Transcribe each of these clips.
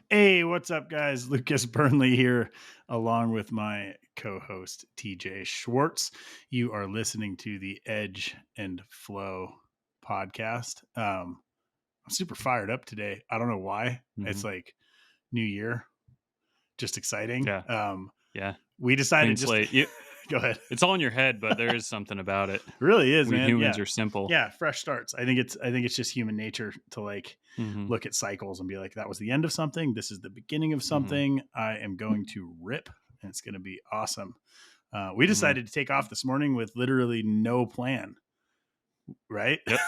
Hey, what's up, guys? Lucas Burnley here, along with my co host, TJ Schwartz. You are listening to the Edge and Flow podcast. I'm super fired up today. I don't know why. Mhm. It's like New Year, just exciting. Yeah, yeah. We Clean decided just slate. You go ahead. it's all in your head, but there is something about it. Really is, We man. humans Yeah. are simple. Yeah, fresh starts. I think it's just human nature to like Mhm, look at cycles and be like, that was the end of something. This is the beginning of mhm, something. I am going to rip and it's going to be awesome. We mhm. decided to take off this morning with literally no plan, right? Yep,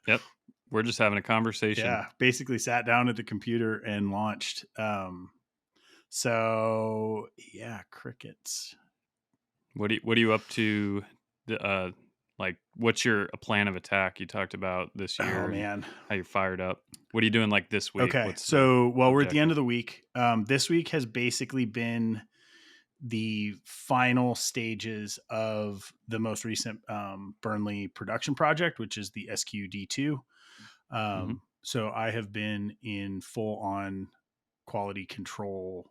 yep. We're just having a conversation. Yeah, basically sat down at the computer and launched. So yeah, crickets. What are you up to? The like, what's your plan of attack? You talked about this Oh year and man. how you're fired up. What are you doing like this week? Okay. What's the So, well, we're at the end objective? of the week. This week has basically been the final stages of the most recent Burnley production project, which is the SQD2. Mhm. So I have been in full on quality control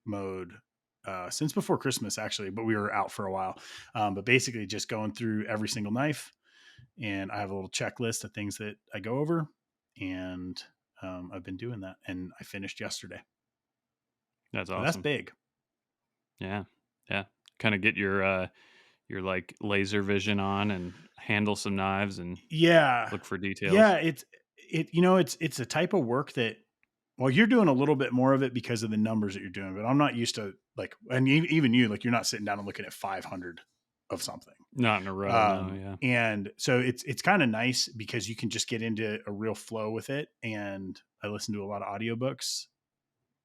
mode since before Christmas, actually, but we were out for a while. But basically, just going through every single knife, and I have a little checklist of things that I go over, and I've been doing that, and I finished yesterday. That's So that's awesome. big. Yeah, yeah. Kind of get your like laser vision on and handle some knives and Yeah. look for Yeah, details. it's a type of work that, well, you're doing a little bit more of it because of the numbers that you're doing, but I'm not used to, like, and even you, like, you're not sitting down and looking at 500 of something. Not in a row, no, yeah. And so it's kind of nice because you can just get into a real flow with it. And I listen to a lot of audiobooks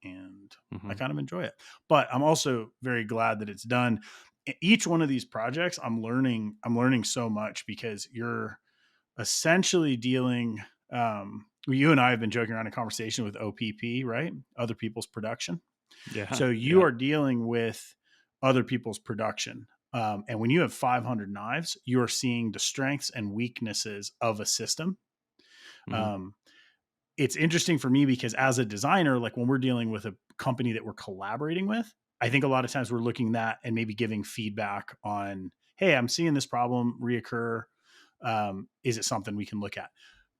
and I Mhm. kind of enjoy it. But I'm also very glad that it's done. Each one of these projects, I'm learning so much because you're essentially dealing. Well, you and I have been joking around in conversation with OPP, right? Other people's production. Yeah, So you yeah. are dealing with other people's production. And when you have 500 knives, you are seeing the strengths and weaknesses of a system. Mhm, Um, it's interesting for me because as a designer, like when we're dealing with a company that we're collaborating with, I think a lot of times we're looking at that and maybe giving feedback on, hey, I'm seeing this problem reoccur. Is it something we can look at?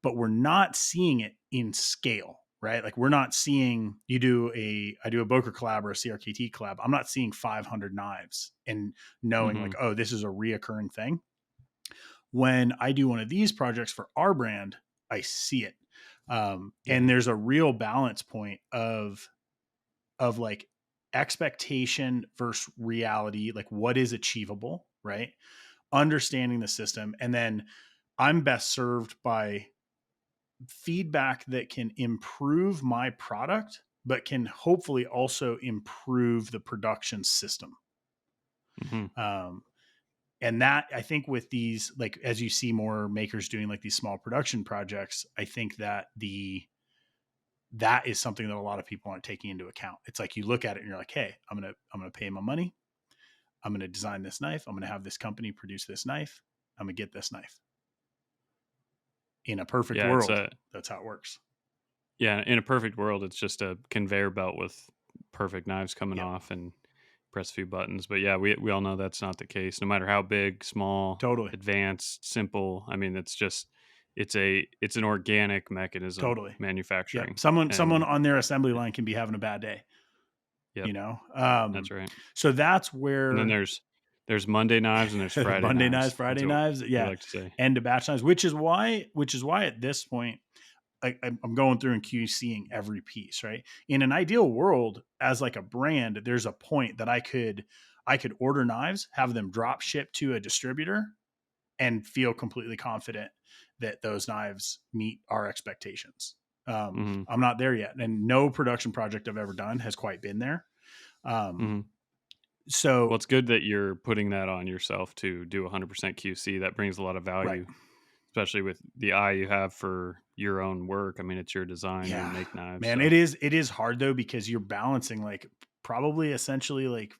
But we're not seeing it in scale, right? Like we're not seeing I do a Boker collab or a CRKT collab. I'm not seeing 500 knives and knowing like, mhm. oh, this is a reoccurring thing. When I do one of these projects for our brand, I see it. And Yeah. there's a real balance point of like expectation versus reality, like what is achievable, right? Understanding the system. And then I'm best served by feedback that can improve my product, but can hopefully also improve the production system. Mhm. Um, and that, I think, with these, like as you see more makers doing like these small production projects, I think that that is something that a lot of people aren't taking into account. It's like you look at it and you're like, hey, I'm gonna pay my money. I'm gonna design this knife. I'm gonna have this company produce this knife. I'm gonna get this knife. In a perfect Yeah, it's world, a that's how it works. yeah, in a perfect world, it's just a conveyor belt with perfect knives coming Yep, off and press a few buttons, but yeah, we all know that's not the case. No matter how big, small, totally, advanced, simple, I mean, it's an organic mechanism, totally. Yep. manufacturing, Someone and on their assembly yeah, line can be having a bad day, yep, you know. that's right. So that's And then where there's Monday knives and there's Friday Monday knives, knives. That's Friday what knives, we yeah, like to say. and to batch knives, which is why at this point I'm going through and QCing every piece, right? In an ideal world, as like a brand, there's a point that I could order knives, have them drop ship to a distributor, and feel completely confident that those knives meet our expectations. Mhm, I'm not there yet, and no production project I've ever done has quite been there. Um, mhm. Well, so it's good that you're putting that on yourself to do 100% QC. That brings a lot of right, value, especially with the eye you have for your own work. I mean, it's your design, you yeah, make knives, man, so it is hard though because you're balancing like probably essentially like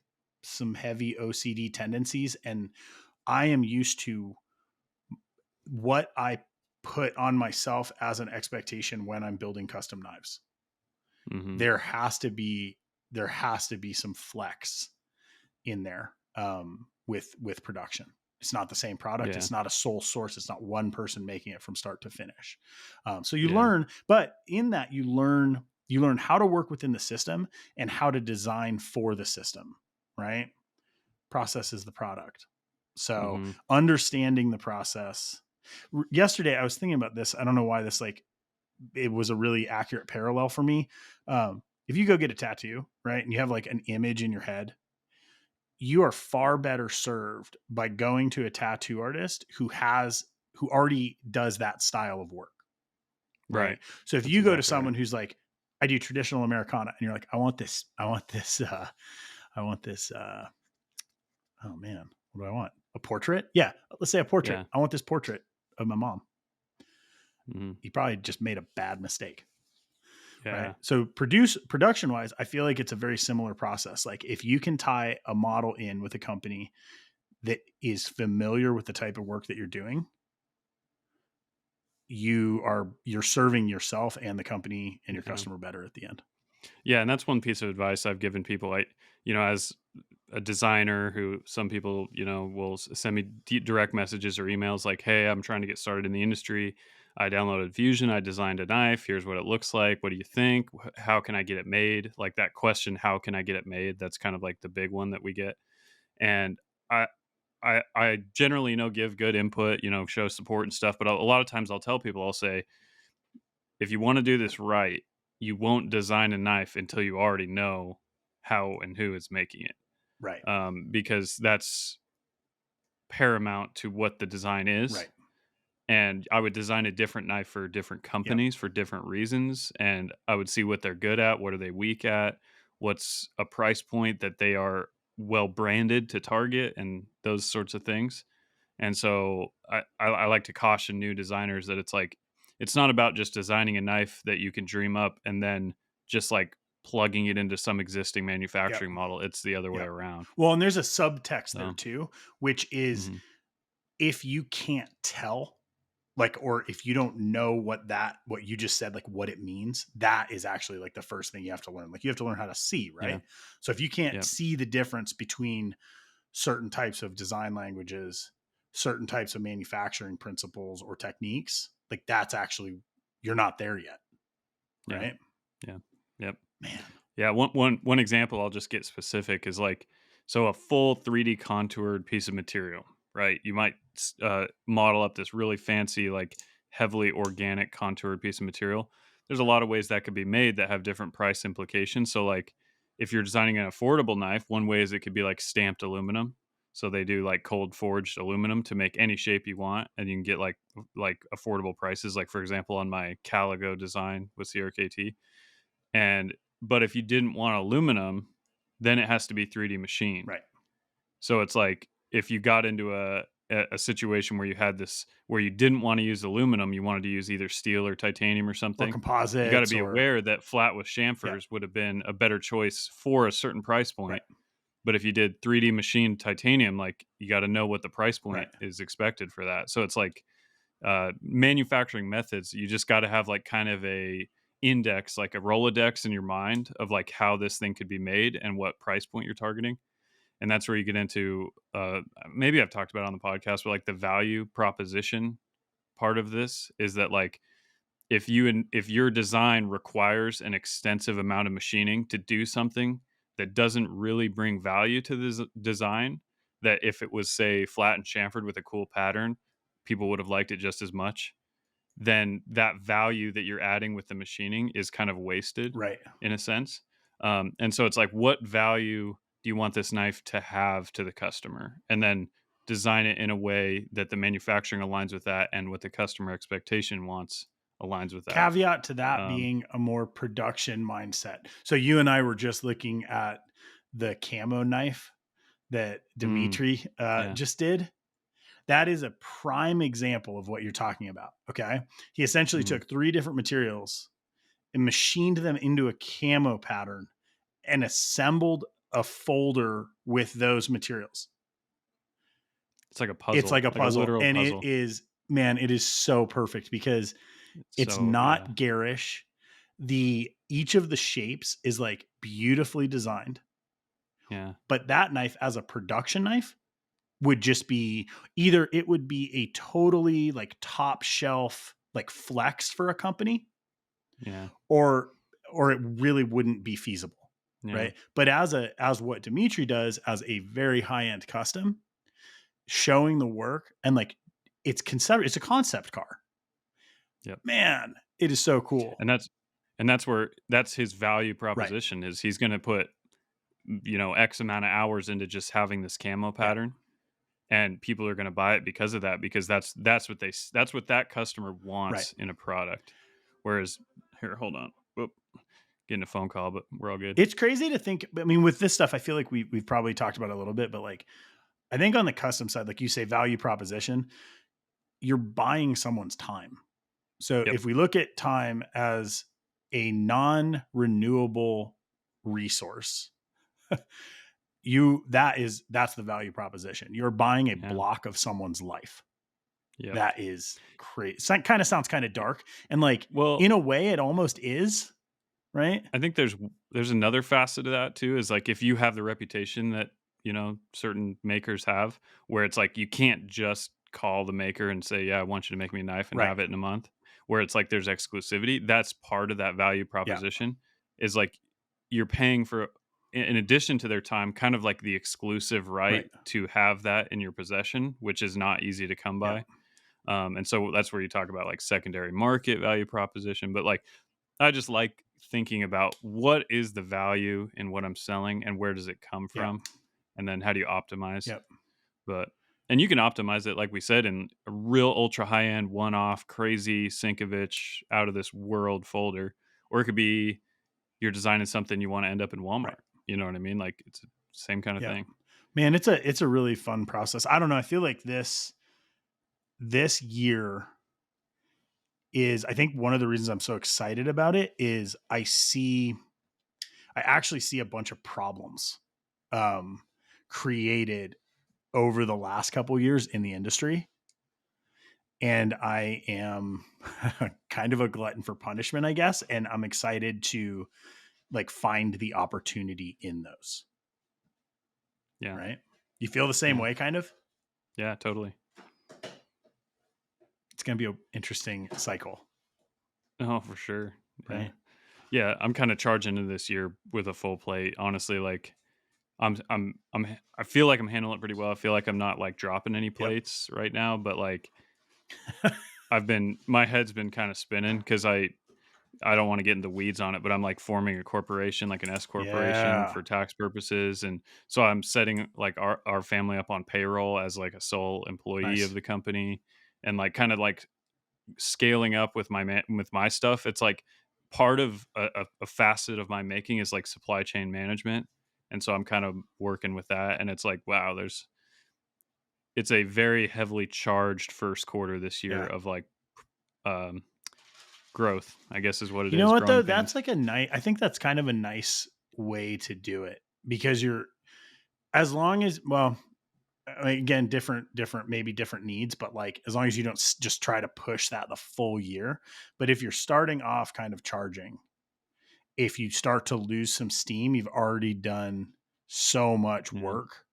some heavy OCD tendencies, and I am used to what I put on myself as an expectation when I'm building custom knives. Mhm. there has to be some flex in there, with production. It's not the same product. Yeah. It's not a sole source. It's not one person making it from start to finish. So you Yeah. learn, but in that you learn how to work within the system and how to design for the system, right? Process is the product. So Mhm. understanding the process. Yesterday I was thinking about this. I don't know why this, like, it was a really accurate parallel for me. If you go get a tattoo, right, and you have like an image in your head, you are far better served by going to a tattoo artist who already does that style of work, right? Right. So if That's you go to exactly right. someone who's like, I do traditional Americana, and you're like, I want this, oh man, what do I want? A portrait? Yeah, let's say a portrait. Yeah. I want this portrait of my mom. Mhm. You probably just made a bad mistake, right? Yeah. So production wise, I feel like it's a very similar process. Like if you can tie a model in with a company that is familiar with the type of work that you're doing, you're serving yourself and the company and your Yeah. customer better at the end. Yeah, and that's one piece of advice I've given people. As a designer who some people, will send me direct messages or emails like, "Hey, I'm trying to get started in the industry. I downloaded Fusion. I designed a knife. Here's what it looks like. What do you think? How can I get it made?" Like that question, "How can I get it made?" That's kind of like the big one that we get. And I, I generally, give good input, show support and stuff. But a lot of times I'll tell people, I'll say, if you want to do this right, you won't design a knife until you already know how and who is making it, Right. because that's paramount to what the design is. Right. And I would design a different knife for different Yep. companies for different reasons, and I would see what they're good at, what are they weak at, what's a price point that they are well branded to target, and those sorts of things. And so I like to caution new designers that it's like it's not about just designing a knife that you can dream up and then just like plugging it into some existing Yep. manufacturing model. It's the other way Yep. around. Well, and there's a subtext there So, too, which is mhm. if you can't tell, like, or if you don't know what you just said, like what it means, that is actually like the first thing you have to learn. Like you have to learn how to see, Yeah, right? So if you can't yeah, see the difference between certain types of design languages, certain types of manufacturing principles or techniques, like that's actually, you're not there yet, yeah, right? yeah, yep. Man. Yeah, one example I'll just get specific is like so a full 3D contoured piece of material, right? You might model up this really fancy, like heavily organic contoured piece of material. There's a lot of ways that could be made that have different price implications. So, like if you're designing an affordable knife, one way is it could be like stamped aluminum. So they do like cold forged aluminum to make any shape you want, and you can get like affordable prices. Like for example, on my Caligo design with CRKT, and but if you didn't want aluminum, then it has to be 3D machined. Right. So it's like if you got into a situation where you had this where you didn't want to use aluminum, you wanted to use either steel or titanium or Or something, you got to composites be or, aware that flat with yeah, chamfers would have been a better choice for a certain price right. point. But if you did 3D machined titanium, like you got to know what the price Right. point is expected for that. So it's like manufacturing methods, you just got to have like kind of a index, like a Rolodex in your mind of like how this thing could be made and what price point you're targeting. And that's where you get into maybe I've talked about it on the podcast, but like the value proposition part of this is that like if your design requires an extensive amount of machining to do something that doesn't really bring value to the design, that if it was say flat and chamfered with a cool pattern, people would have liked it just as much, then that value that you're adding with the machining is kind of wasted Right. in a sense. And so it's like, what value do you want this knife to have to the customer? And then design it in a way that the manufacturing aligns with that and what the customer expectation wants aligns with that. Caveat to that Um, being a more production mindset. So you and I were just looking at the camo knife that mm, Dimitri yeah. just did. That is a prime example of what you're talking about. Okay. He essentially Mhm. took three different materials and machined them into a camo pattern and assembled a folder with those materials. It's like a It's puzzle, like a like a puzzle. literal And it puzzle. is, man, it is so perfect because it's So not yeah. garish. each of the shapes is like beautifully designed, Yeah. but that knife as a production knife would just be either it would be a totally like top shelf, like flex for a company, Yeah. or it really wouldn't be feasible, Yeah. right? But as what Dimitri does as a very high end custom, showing the work and like it's a concept car. Yep. Man, it is so cool. And that's where that's his value Right. proposition is he's gonna put, X amount of hours into just having this camo Yeah. pattern, and people are gonna buy it because of that, because that's what that customer Right. wants in a product. Whereas here, hold on. Whoop, getting a phone call, but we're all good. It's crazy to think. I mean, with this stuff, I feel like we've probably talked about it a little bit, but like I think on the custom side, like you say, value proposition, you're buying someone's time. So Yep. if we look at time as a non-renewable resource, that's the value proposition. You're buying a Yeah. block of someone's life. Yep. That is crazy. Kind of sounds kind of dark, and like Well, in a way, it almost is, right? I think there's another facet of that too, is like if you have the reputation that, certain makers have, where it's like you can't just call the maker and say, "Yeah, I want you to make me a knife," and Right. have it in a month, where it's like there's exclusivity. That's part of that value Yeah. proposition, is like you're paying for, in addition to their time, kind of like the exclusive right Right. to have that in your possession, which is not easy to come Yeah. by. And so that's where you talk about like secondary market value proposition. But like, I just like thinking about what is the value in what I'm selling and where does it come Yeah. from? And then how do you optimize? Yep. But, and you can optimize it, like we said, in a real ultra high end, one off, crazy Sinkovich, out of this world folder. Or it could be you're designing something you want to end up in Right. Walmart. You know what I mean? Like it's the same kind of Yeah. thing. Man, it's a really fun process. I don't know. I feel like this year is, I think one of the reasons I'm so excited about it is I actually see a bunch of problems um created over the last couple years in the industry, and I am kind of a glutton for punishment, I guess, and I'm excited to like find the opportunity in those, Yeah. right? You feel the same Yeah. way kind of? Yeah, totally. It's going to be an interesting cycle, Oh, for sure. Yeah. right? Yeah, I'm kinda charging into this year with a full plate. Honestly, like, I feel like I'm handling it pretty well. I feel like I'm not, like, dropping any Yep. plates right now, but, like, my head's been kinda spinning because I don't wanna get in the weeds on it, but I'm, like, forming a corporation, like an S corporation Yeah. for tax purposes, and so I'm setting, like, our family up on payroll as, like, a sole employee of Nice. the company, and, like, kinda, like, scaling up with with my stuff. It's like part of a facet of my making is like supply chain management, and so I'm kind of working with that. And it's like, wow, it's a very heavily charged first quarter this year Yeah. of like um, growth, I guess is what it You know is. what though? Growing That's pains. like a nice, I think that's kind of a nice way to do it, because as long as, well, I mean, again, maybe different needs, but like as long as you don't just try to push that the full year. But if you're starting off kind of charging, if you start to lose some steam, you've already done so much Yeah. work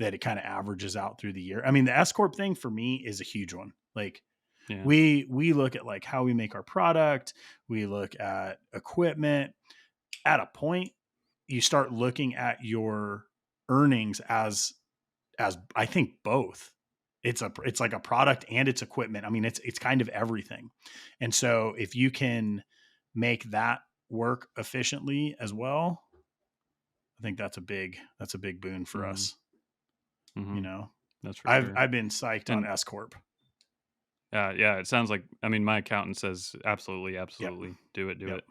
that it kind of averages out through the year. I mean, the S corp thing for me is a huge one. Like Yeah. we look at like how we make our product, we look at equipment. At a point, you start looking at your earnings as I think both. It's like a product and it's equipment. I mean, it's kind of everything. And so if you can make that work efficiently as well, I think that's a big boon for Hmm. us. You Hmm. know, That's for I've sure. I've been psyched on And S corp. yeah, it sounds like, I mean, my accountant says absolutely, Yep. absolutely do Yep. it.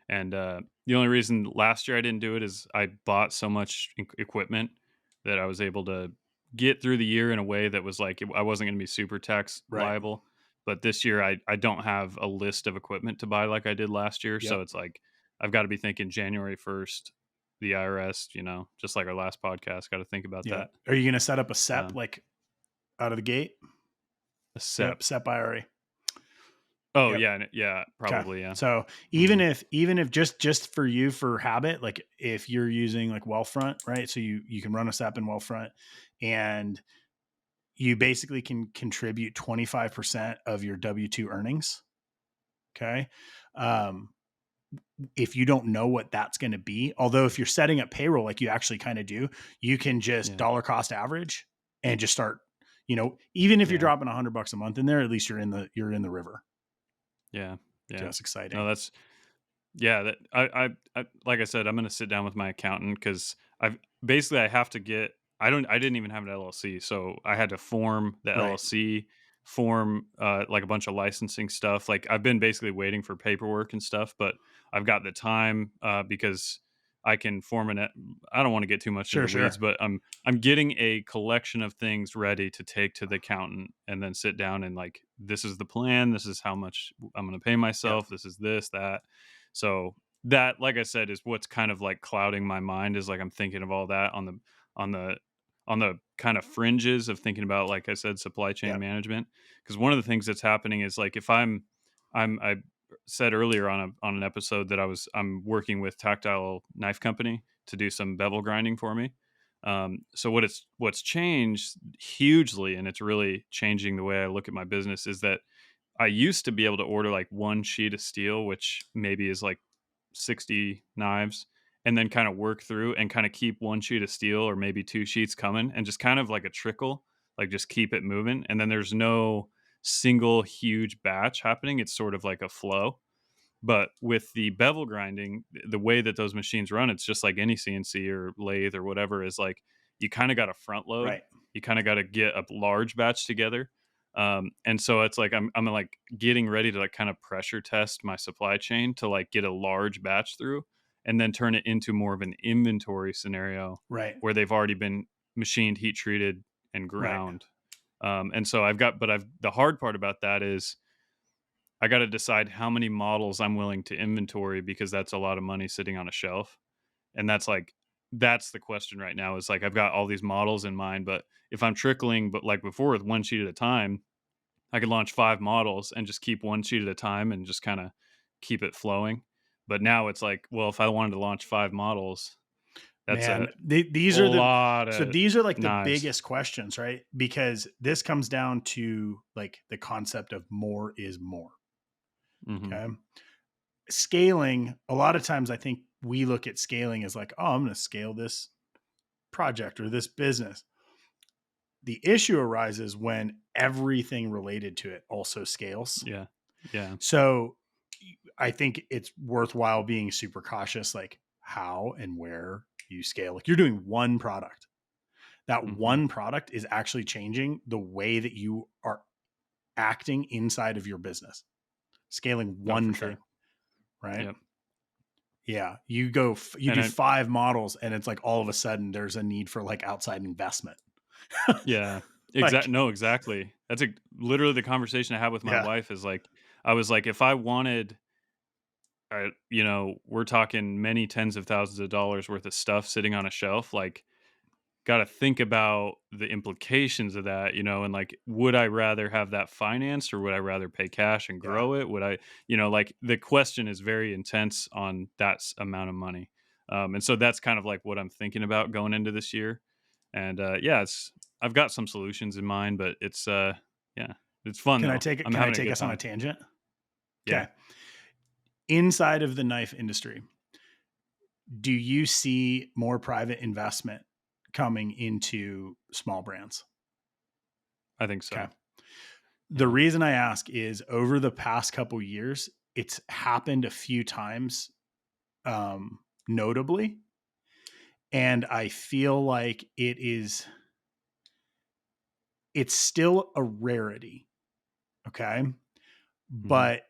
And the only reason last year I didn't do it is I bought so much equipment that I was able to get through the year in a way that was like I wasn't going to be super tax Right. liable. But this year I don't have a list of equipment to buy like I did last year. So Yep. it's like I've got to be thinking January 1st, the IRS, just like our last podcast, got to think about Yep. that. Are you gonna set up a SEP Um, like out of the gate? a SEP. Yep. SEP IRA. Oh, Yep. yeah, yeah, Okay. probably, yeah. So Mhm. even if just for you for habit, like if you're using like Wealthfront, right? So you can run a SEP in Wealthfront and you basically can contribute 25% of your W-2 earnings. Okay. Um, if you don't know what that's going to be, although if you're setting up payroll like you actually kind of do, you can just Yeah, dollar cost average and just start, even if you're yeah, dropping $100 a month in there, at least you're in the river. yeah, yeah. Just No, exciting. that's yeah, that I like I said, I'm gonna sit down with my accountant because I've basically I have to get I didn't even have an LLC, so I had to form the Right. LLC, form like a bunch of licensing stuff. Like I've been basically waiting for paperwork and stuff, but I've got the time because I can form an. I don't want to get too much into Sure, the weeds, sure. but I'm getting a collection of things ready to take to the accountant and then sit down and like this is the plan. This is how much I'm going to pay Yep. myself. This is this that so that, like I said, is what's kind of like clouding my mind is like I'm thinking of all that on the on the kind of fringes of thinking about, like I said, supply chain Yep. management. Because one of the things that's happening is like if I said earlier on an episode that I'm working with Tactile Knife Company to do some bevel grinding for me. So what's changed hugely, and it's really changing the way I look at my business, is that I used to be able to order like one sheet of steel, which maybe is like 60 knives, and then kind of work through and kind of keep one sheet of steel or maybe two sheets coming and just kind of like a trickle, like just keep it moving. And then there's no single huge batch happening. It's sort of like a flow. But with the bevel grinding, the way that those machines run, it's just like any CNC or lathe or whatever is like you kind of got to front load. Right. You kind of got to get a large batch together. And so it's like I'm like getting ready to like kind of pressure test my supply chain to like get a large batch through and then turn it into more of an inventory scenario Right. where they've already been machined, heat treated, and Right. ground. And so I've the hard part about that is I got to decide how many models I'm willing to inventory because that's a lot of money sitting on a shelf. And that's the question right now is like I've got all these models in mind, but if I'm trickling, but like before with one sheet at a time, I could launch 5 models and just keep one sheet at a time and just kind of keep it flowing. But now it's like, well, if I wanted to launch 5 models, that's a Man, these are the lot so of these are like the knives. biggest questions, right? Because this comes down to like the concept of more is more. Mhm. Okay. Scaling, a lot of times I think we look at scaling as like, oh, I'm going to scale this project or this business. The issue arises when everything related to it also scales. Yeah. Yeah. So I think it's worthwhile being super cautious, like how and where you scale. Like you're doing one product. That Mhm. one product is actually changing the way that you are acting inside of your business. Scaling Oh, for one thing, sure. right? Yep. Yeah, you And do I 5 models and it's like all of a sudden there's a need for like outside investment. yeah. Like, No, exactly. That's literally the conversation I had with my yeah, wife is like I was like if I wanted we're talking many tens of thousands of dollars worth of stuff sitting on a shelf, like got to think about the implications of that, and like, would I rather have that financed or would I rather pay cash and yeah. grow it? Would I, like the question is very intense on that amount of money. And so that's kind of like what I'm thinking about going into this year. And yeah, I've got some solutions in mind, but yeah, it's fun though. I'm Can I having a take good us on a time. tangent? Yeah, Okay. Inside of the knife industry, do you see more private investment coming into small brands? I think so. Okay. The Yeah. reason I ask is over the past couple years, it's happened a few times, notably, and I feel like it's still a rarity, okay? Hmm. But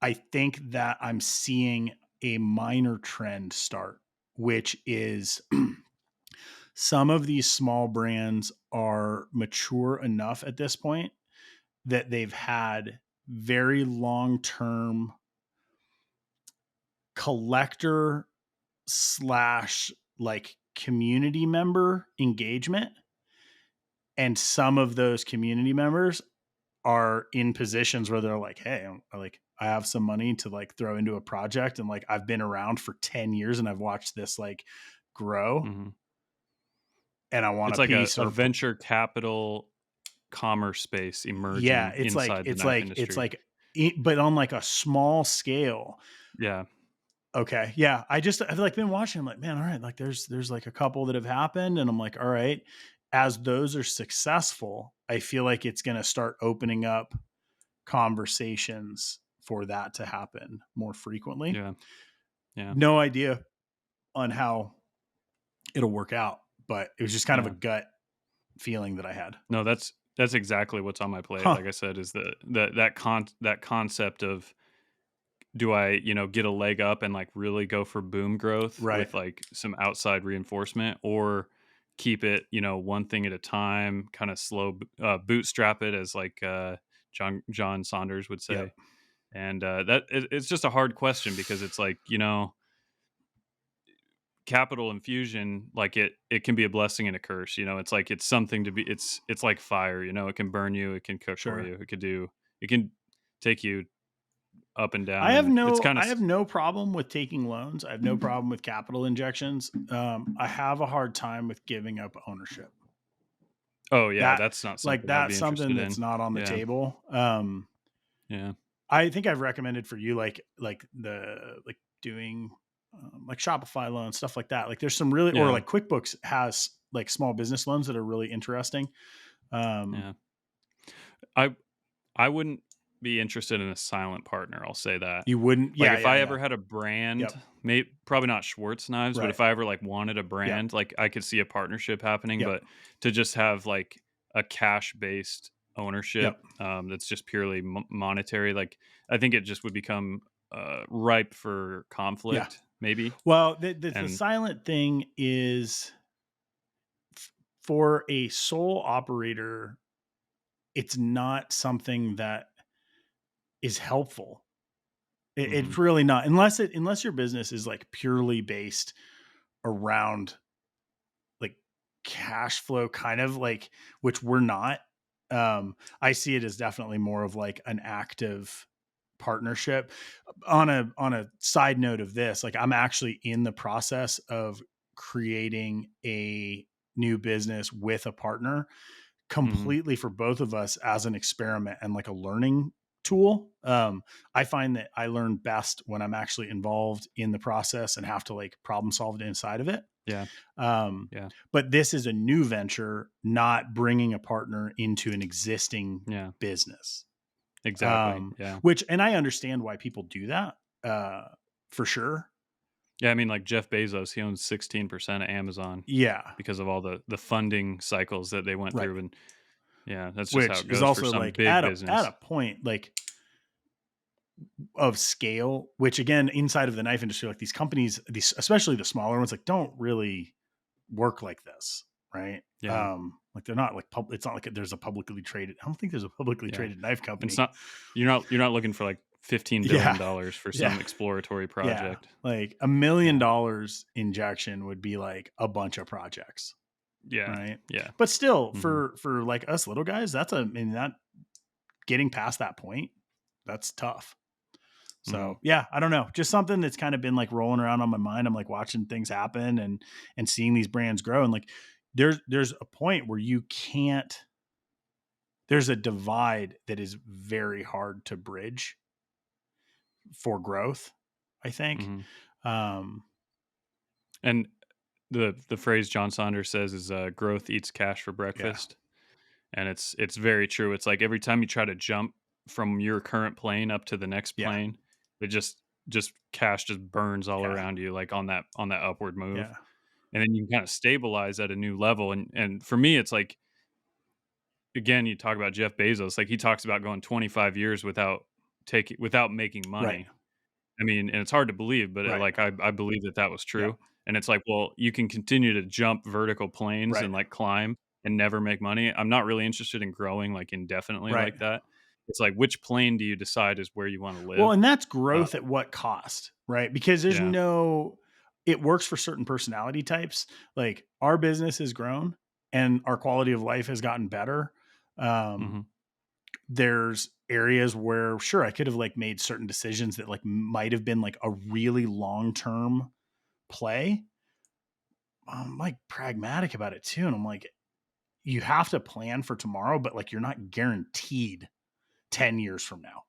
I think that I'm seeing a minor trend start, which is some of these small brands are mature enough at this point that they've had very long-term collector slash like community member engagement. And some of those community members are in positions where they're like, "Hey, I have some money to like throw into a project, and like I've been around for 10 years and I've watched this like grow, Mhm. and I want It's a like piece a or venture capital commerce space yeah, emerging it's like inside the knife it's industry. like but on like a small scale. Yeah. Okay. Yeah. I've like been watching. I'm like, man, all right. Like there's like a couple that have happened. And I'm like, all right. As those are successful, I feel like it's gonna start opening up conversations for that to happen more frequently. Yeah. Yeah. No idea on how it'll work out, but it was just kind of a Yeah. gut feeling that I had. No, that's exactly what's on my plate. Huh. Like I said, is that concept of, do I, get a leg up and like really go for boom growth Right. with like some outside reinforcement, or keep it, one thing at a time, kind of slow, bootstrap it, as like John Saunders would Yep. say. And it's just a hard question, because it's like, capital infusion, like it can be a blessing and a curse. It's like, it's something to be, it's like fire. It can burn you, it can cook for Sure. you, it can take you up and down, and it's kind of. I have no problem with taking loans. I have no problem with capital injections. I have a hard time with giving up ownership. Oh yeah, That that's not like something I'd that's be something interested that's in. not on the Yeah. table. Yeah. I think I've recommended for you like doing like Shopify loans, stuff like that. Like there's some really or Yeah. like QuickBooks has like small business loans that are really interesting. Yeah. I I wouldn't be interested in a silent partner, I'll say that. You wouldn't, Like, yeah, if yeah, I yeah. ever had a brand, Yep. probably not Schwartz knives, but Right. if I ever, like, wanted a Yep. brand, like, I could see a partnership happening. Yep. But to just have, like, a cash-based ownership, Yep. that's just purely monetary, like, I think it just would become, ripe for Yeah. conflict, maybe. Well, the And silent thing is for a sole operator, it's not something that is helpful. Mhm. It's really not unless your business is like purely based around like cash flow, kind of like which we're not. I see it as definitely more of like an active partnership. On a side note of this, like I'm actually in the process of creating a new business with a partner Mhm. completely for both of us as an experiment and like a learning tool. I find that I learn best when I'm actually involved in the process and have to like problem solve it inside of it. Yeah. Um, Yeah. but this is a new venture, not bringing a partner into an existing Yeah. business. Exactly. Yeah. Which, and I understand why people do that, for sure. Yeah, I mean, like, Jeff Bezos, he owns 16% of Amazon Yeah, because of all the funding cycles that they went right. through. And yeah, that's just how Which it is goes for also some like big at business. a point like of scale, which again, inside of the knife industry, like these companies, these especially the smaller ones, like don't really work like this, right? Yeah, Like they're not like it's not like there's a publicly traded. I don't think there's a publicly yeah. traded knife And it's company. not, you're not looking for like $15 Yeah, billion for yeah, some exploratory yeah. project. Like $1 million Yeah. injection would be like a bunch of projects, Yeah. right? Yeah. But still, Mhm. for like us little guys, that's I mean that getting past that point, that's tough. Mhm. So yeah, I don't know. Just something that's kind of been like rolling around on my mind. I'm like watching things happen and seeing these brands grow. And like there's a point where you can't there's a divide that is very hard to bridge for growth, I think. Mhm. Um And the phrase John Saunders says is, "Growth eats cash for yeah. breakfast." And it's very true. It's like every time you try to jump from your current plane up to the next Yeah. plane, it just cash just burns all Yeah. around you, like, on that upward move. Yeah. And then you can kinda stabilize at a new level. And for me, it's like, again, you talk about Jeff Bezos, like, he talks about going 25 years without making Right. money. I mean, and it's hard to believe, but, Right. like, I believe that was Yeah. true. And it's like, well, you can continue to jump vertical planes Right. and, like, climb and never make money. I'm not really interested in growing, like, indefinitely Right. like that. It's like, which plane do you decide is where you wanna Well, live? and that's Uh, growth at what cost, right? Because there's yeah. no it works for certain personality types. Like our business has grown and our quality of life has gotten better. Um, Mhm. there's areas where sure I could have like made certain decisions that like might have been like a really long-term play. I'm like pragmatic about it too. And I'm like, you have to plan for tomorrow, but like you're not guaranteed 10 years from now.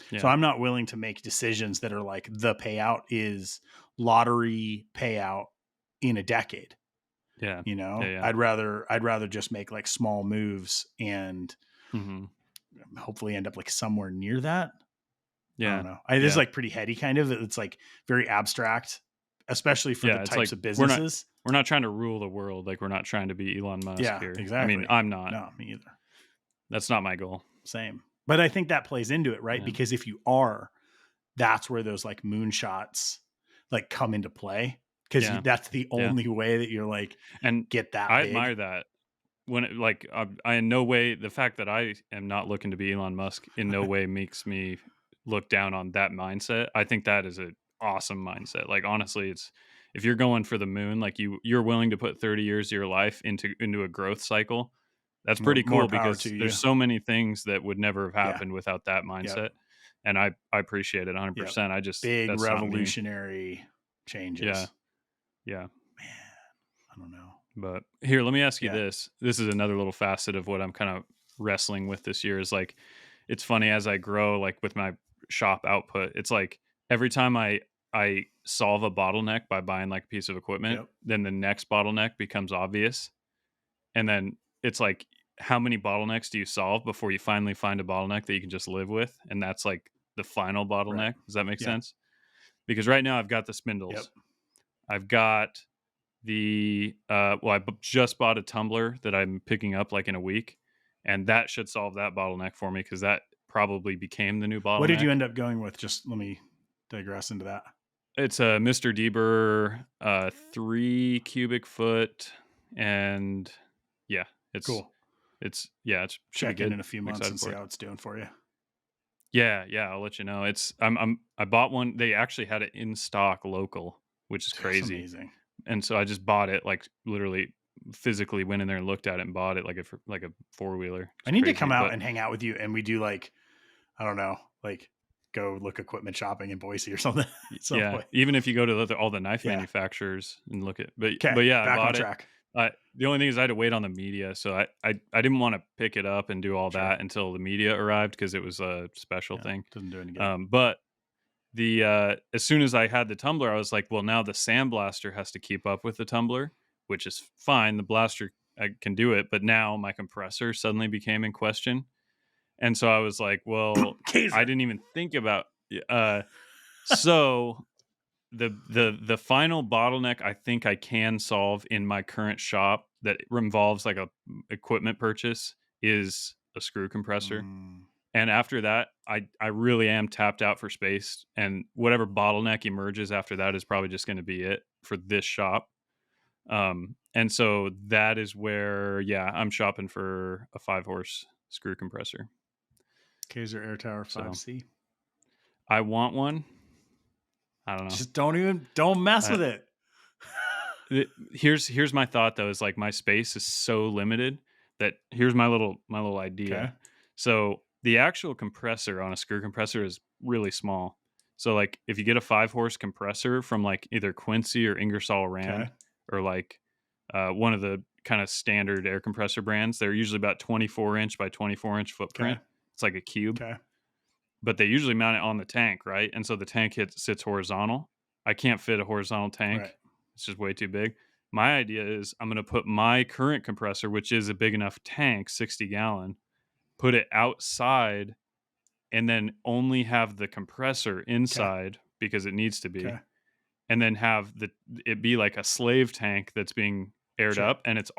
So Yeah. I'm not willing to make decisions that are like the payout is lottery payout in a decade. Yeah. You Yeah. know, Yeah. I'd rather just make like small moves and Hmm. hopefully end up like somewhere near that. I don't Yeah. know. This is Yeah. like pretty heady kind of. It's like very abstract, especially for the Yeah. It's types like of we're not businesses. we're not trying to rule the world. Like we're not trying to be Elon Musk Yeah, here. I mean, exactly. I'm not. No, me either. That's not my goal. Same. But I think that plays into it, right? Yeah. Because if you are, that's where those like moonshots like come into play. Because Yeah. that's the Yeah. only way that you're like And get that I big. admire that. When it, like I in no way the fact that I am not looking to be Elon Musk in no way makes me look down on that mindset. I think that is a awesome mindset. Like honestly, it's if you're going for the moon, like you're willing to put 30 years of your life into a growth cycle. That's More pretty more cool power because to you. there's so many things that would never have Yeah. happened without that Yep. mindset. And I appreciate it Yep. 100%. I just Big that's not me. revolutionary Yeah. changes. Yeah. Man, I don't know. But here, let me ask you Yeah. this. This is another little facet of what I'm kind of wrestling with this year is like it's funny as I grow like with my shop output, it's like every time I solve a bottleneck by buying like a piece of equipment, Yep. then the next bottleneck becomes obvious. And then it's like how many bottlenecks do you solve before you finally find a bottleneck that you can just live with? And that's like the final Right. bottleneck. Does that make Yeah. sense? Because right now I've got the Yep. spindles. I've got just bought a tumbler that I'm picking up like in a week, and that should solve that bottleneck for me because that probably became the new What did you bottleneck. end up going with? Just let me digress into that. It's a Mr. Deber 3 cubic foot, and yeah, it's Cool. it should be Check in good. a few I'm months excited and for see it. how it's doing for you. Yeah, I'll let you know. I bought one. They actually had it in stock local, which is That's crazy. amazing. And so I just bought it, like literally physically went in there and looked at it and bought it like a four wheeler. I It's need to crazy, come out but and hang out with you and we do like, I don't know, like go look equipment shopping in Boise or something at some yeah, point. even if you go to all the knife Yeah. manufacturers and look at, Okay. but yeah, I Back on bought it. track. The only thing is I had to wait on the media, so I didn't want to pick it up and do all Sure. that until the media arrived because it was a special Yeah. thing. Doesn't do any good. But the as soon as I had the tumbler, I was like, well, now the sandblaster has to keep up with the tumbler, which is fine. The blaster I can do it, but now my compressor suddenly became in question, and so I was like, well, I Kaiser. didn't even think about. So the final bottleneck I think I can solve in my current shop that involves like a equipment purchase is a screw compressor. Mm, And after that, I really am tapped out for space, and whatever bottleneck emerges after that is probably just going to be it for this shop. And so that is where, yeah, I'm shopping for a 5 horse screw compressor. Kaiser Air Tower So 5C. I want one. I don't know. Just don't mess Uh, with it. here's my thought though, is like my space is so limited that here's my little Okay. idea. So the actual compressor on a screw compressor is really small. So like if you get a 5 horse compressor from like either Quincy or Ingersoll Rand Okay. or like one of the kind of standard air compressor brands, they're usually about 24-inch by 24-inch footprint. Okay. It's like a cube, Okay. but they usually mount it on the tank, right? And so the tank sits horizontal. I can't fit a horizontal tank. Right. It's just way too big. My idea is I'm going to put my current compressor, which is a big enough tank, 60-gallon, put it outside and then only have the compressor Okay. inside because it needs to be, Okay. and then have it be like a slave tank that's being aired Sure. up, and it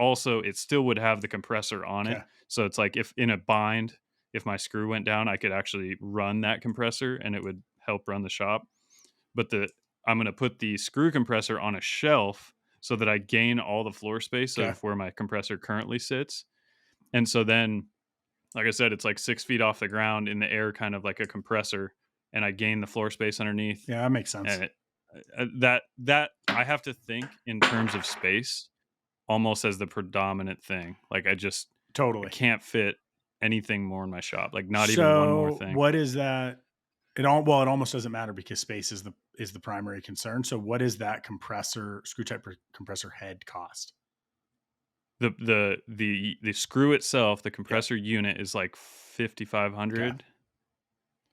still would have the compressor on it. Okay. So it's like if in a bind, if my screw went down, I could actually run that compressor and it would help run the shop. But I'm going to put the screw compressor on a shelf so that I gain all the floor space Okay. of where my compressor currently sits. And so then, like I said, it's like 6 feet off the ground in the air, kind of like a compressor, and I gain the floor space underneath. Yeah, that makes sense. And that I have to think in terms of space almost as the predominant thing. Like I Totally. can't fit anything more in my shop, like not even one more So thing. what is that? It almost doesn't matter because space is the primary concern. So what is that compressor screw type compressor head cost? The screw itself, the Yep. compressor unit is like Okay. 5,500.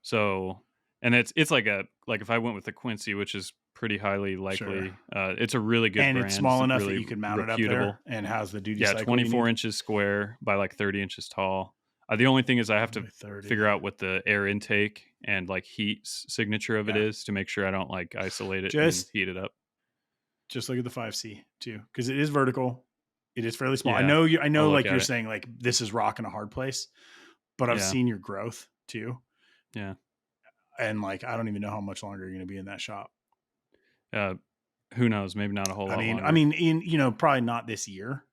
So, and it's like if I went with the Quincy, which is pretty highly Sure. likely, it's a really good And it's brand. It's small enough that really you can mount it up there reputable. and has the duty Yeah, cycle you 24 need. inches square by like 30 inches tall. The only thing is I have to By 30. figure out what the air intake and like signature of it Yeah. is to make sure I don't like isolate it and Just heat it up. just look at the 5C too, because it is vertical. It is fairly small. Yeah, I I'll know look like you're at it. saying, like this is rock in a hard place, but I've Yeah, seen your growth too. yeah. And like I don't even know how much longer you're gonna be in that shop. Uh, who knows? Maybe not a whole lot longer. In probably not this year,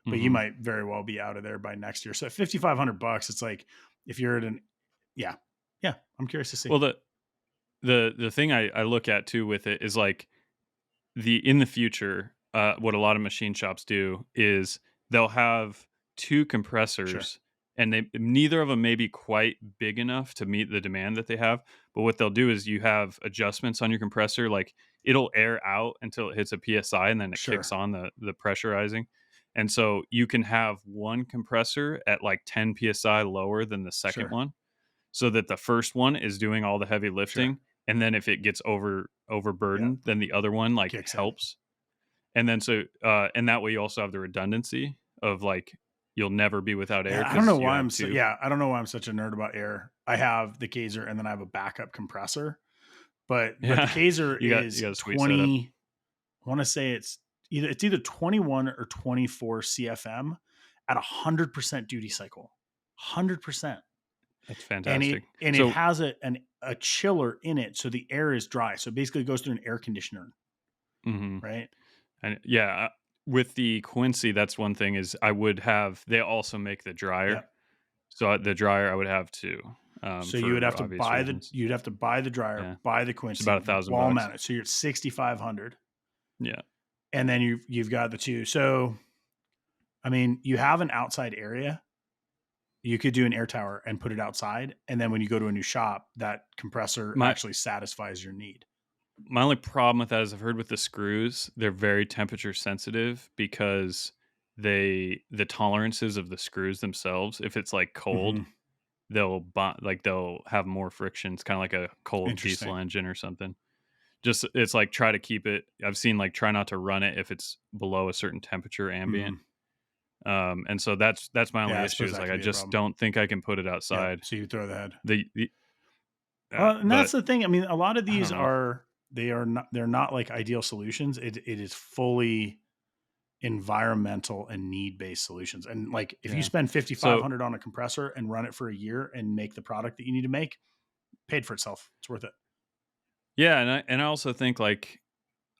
but you Hmm. might very well be out of there by next year. So at $5,500, it's like if you're at an yeah. Yeah. I'm curious to see. Well, the thing I look at too with it is like in the future, what a lot of machine shops do is they'll have 2 Sure. compressors, and they neither of them may be quite big enough to meet the demand that they have, but what they'll do is you have adjustments on your compressor, like, it'll air out until it hits a PSI, and then it kicks Sure. on the pressurizing, and so you can have 1 compressor at, like, 10 PSI lower than the second Sure. one, so that the first one is doing all the heavy Sure. lifting, and then if it gets Yeah. overburdened, then the other one, like, Kicks in. helps. And then and that way you also have the redundancy of, like, you'll never be without air Yeah, I don't know because you why have I'm so 2. yeah, I don't know why I'm such a nerd about air. I have the Kaiser and then I have a backup compressor, but the Yeah. Kaiser You is got a sweet setup. 20. I want to say it's either 21 or 24 CFM at 100% duty cycle. 100%. That's And fantastic. it So has a chiller in it so the air is dry. So basically it goes through an air conditioner, mhm, right? and yeah, with the Quincy, that's one thing is I would have they also make the dryer. Yep. So, the dryer I would have too, So you would for have to obvious buy reasons. the dryer, Yeah. buy the It's about Quincy, wall 1,000 bucks. mount it. So you're at 6,500. Yeah. And then you've got the two. So I mean, you have an outside area. You could do an air tower and put it outside, and then when you go to a new shop, that compressor My actually satisfies your need. My only problem with that is I've heard with the screws, they're very temperature sensitive because the tolerances of the screws themselves, if it's like cold, Mhm. they'll have more friction. It's kind of like a cold diesel Interesting. engine or something. Just it's like try to keep it. I've seen like try not to run it if it's below a certain temperature ambient. Mhm. And so that's my Yeah, only I issue suppose is that like could I be a just problem. don't think I can put it Yep. outside. So you throw the head. The Well, and but that's the thing. I mean, a lot of I don't these know. they're not like ideal solutions. It is fully environmental and need based solutions. And like if you Yeah. spend 5,500 So on a compressor and run it for a year and make the product that you need to make, paid for itself. It's worth it. yeah, and I also think like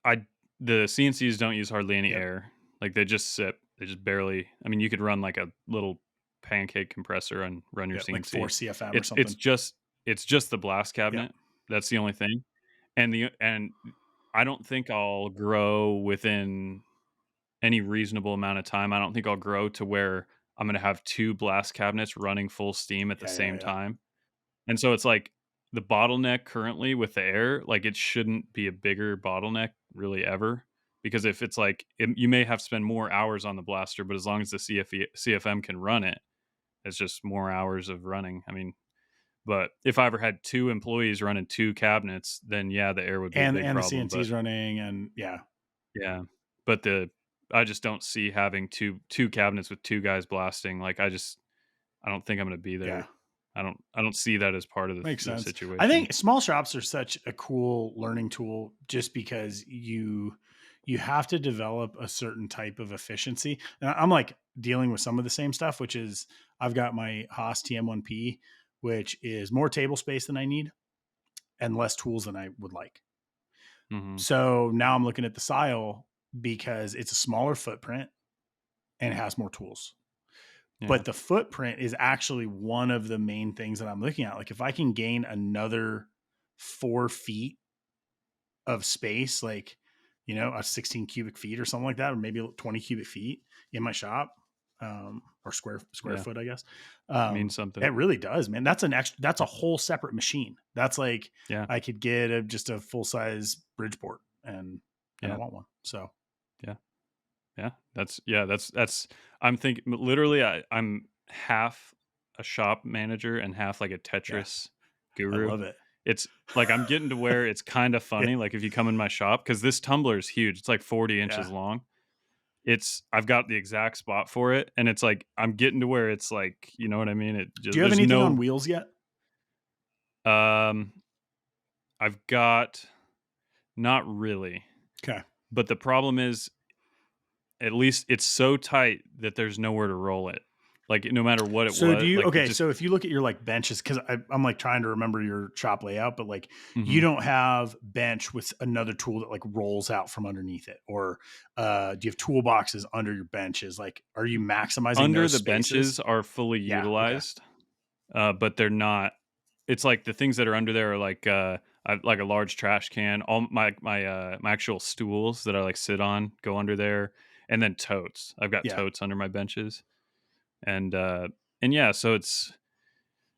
I the CNCs don't use hardly any Yep. air. Like they just sip. They just barely. I mean, you could run like a little pancake compressor and run your Yeah, like 4 CNC. CFM or It's it's something. just it's just the blast Yep. cabinet. That's the only thing. And I don't think I'll grow within any reasonable amount of time. I don't think I'll grow to where I'm going to have 2 blast cabinets running full steam at the Yeah, yeah, same yeah. time. And so it's like the bottleneck currently with the air, like it shouldn't be a bigger bottleneck really ever. Because if it's like you may have to spend more hours on the blaster, but as long as the CFM can run it, it's just more hours of running. I mean, but if I ever had 2 employees running 2 cabinets, then yeah, the air would be a big And the problem. But CNC's running and yeah. yeah, but I just don't see having two cabinets with 2 guys blasting. Like I don't think I'm going to be Yeah. there. I don't see that as part of Makes the sense. I situation. think small shops are such a cool learning tool just because you have to develop a certain type of efficiency. And I'm like dealing with some of the same stuff, which is I've got my Haas TM1P, which is more table space than I need and less tools than I would like. Hmm. So now I'm looking at the Sile because it's a smaller footprint and it has more tools. Yeah. But the footprint is actually one of the main things that I'm looking at. Like if I can gain another 4 feet of space, like, a 16 cubic feet or something like that, or maybe 20 cubic feet in my shop, or square Yeah. foot, I guess. Means something. It really does, man. That's a whole separate machine. That's like Yeah. I could get just a full size Bridgeport, and I Yeah. want one. So Yeah. That's I'm thinking literally I'm half a shop manager and half like a yeah, Tetris I guru. love it. It's like I'm getting to where it's kind of Yeah, funny. Like if you come in my shop, because this tumbler is huge. It's like 40 inches yeah. long. I've got the exact spot for it. And it's like I'm getting to where it's like, you know what I mean? It Do just you have there's anything on no wheels yet? um I've got not really. Okay. But the problem is at least it's so tight that there's nowhere to roll it. Like, no matter what it So do was, you like, it okay, just so if you look at your, like, benches, 'cause I'm, like, trying to remember your shop layout, but, like, you mhm. don't have bench with another tool that, like, rolls out from underneath it, or, do you have toolboxes under your benches? Like, are you maximizing Under those the spaces? benches are fully Yeah, okay. utilized, but they're not it's like the things that are under there are like, like a large trash can. All my actual stools that I, like, sit on go under there, and then totes. I've got Yeah, totes under my benches, and, and yeah, so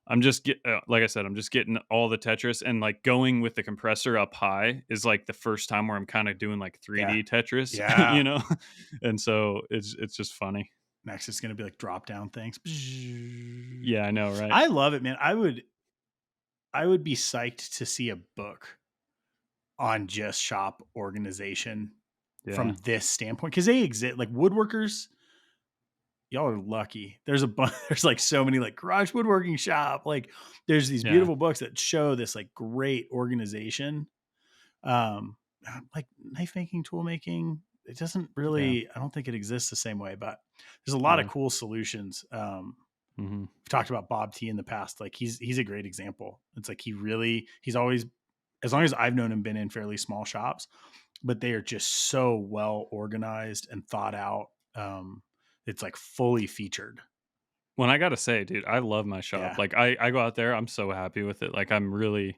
I'm just like I said, I'm just getting all the Tetris and like going with the compressor up high is like the first time where I'm kind of doing like yeah, 3D Tetris, yeah. you know? And so it's just funny. Next, it's gonna be, like, drop down things. Yeah, I know, right? I love it, man. I would be psyched to see a book on just shop organization Yeah. from this standpoint, because they exist, like, woodworkers. Y'all are lucky. There's a bunch. There's like so many like garage woodworking shop. Like there's these Yeah. beautiful books that show this like great organization. Like knife making, tool making. It doesn't Yeah. really. I don't think it exists the same way, but there's a lot of Yeah. cool solutions. Mhm. We've talked about Bob T in the past. Like he's a great example. It's like he's always, as long as I've known him, been in fairly small shops, but they are just so well organized and thought out. It's like fully featured. When I gotta say, dude, I love my shop. Yeah. Like I go out there, I'm so happy with it. Like I'm really